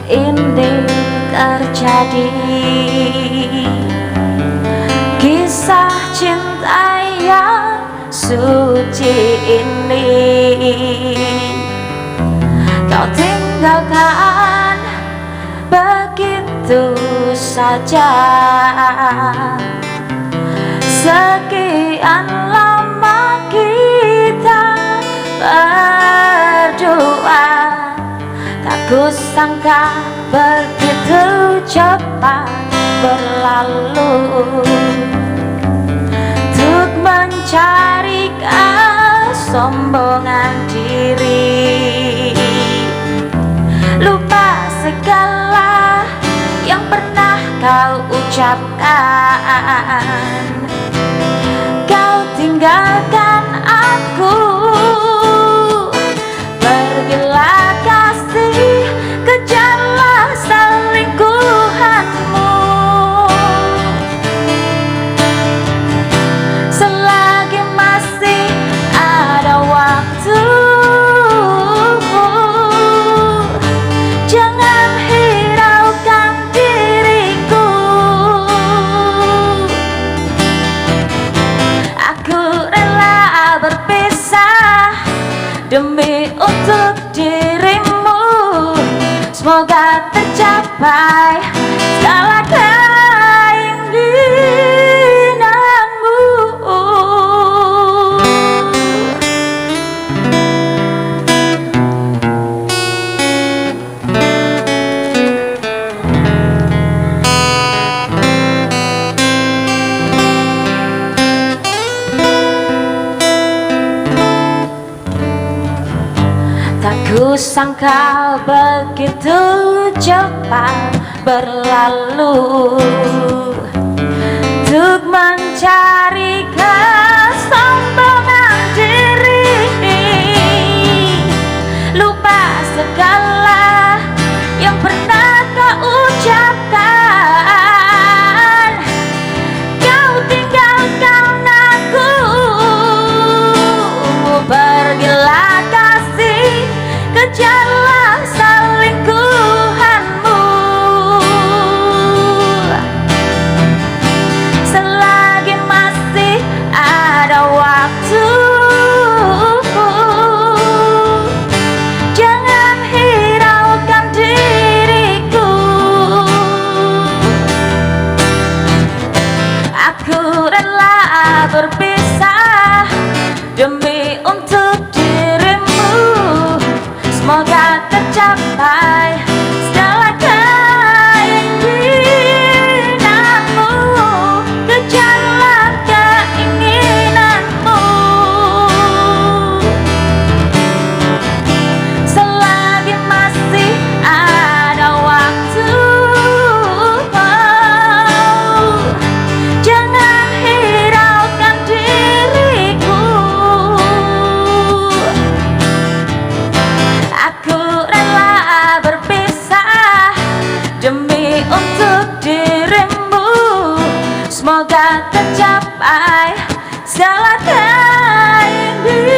ini terjadi. Kisah cinta yang suci ini kau tinggalkan begitu saja. Sekian lama kita berdua, tak kusangka begitu cepat berlalu. Untuk mencari kesombongan diri, lupa segala yang pernah kau ucapkan. Kau tinggalkan aku, pergilah kasih, kejarlah selingkuhanmu. Selagi masih ada waktu, jangan hiraukan diriku. Aku rela berpisah demi untuk dirimu. Semoga tercapai segala keinginanmu. Tak kusangka begitu cepat berlalu. Untuk mencari kesombongan diri, lupa segala yang pernah kau ucapkan. Kau tinggalkan aku, pergilah kasih, kejarlah selingkuhanmu. Selagi masih ada waktu, jangan hiraukan diriku. Aku rela berpisah demi untuk dirimu. Semoga tercapai segala keinginanmu. Kejarlah keinginanmu. Selagi masih ada waktu, jangan hiraukan diriku. Aku rela berpisah demi untuk dirimu. Semoga tercapai segala keinginanmu.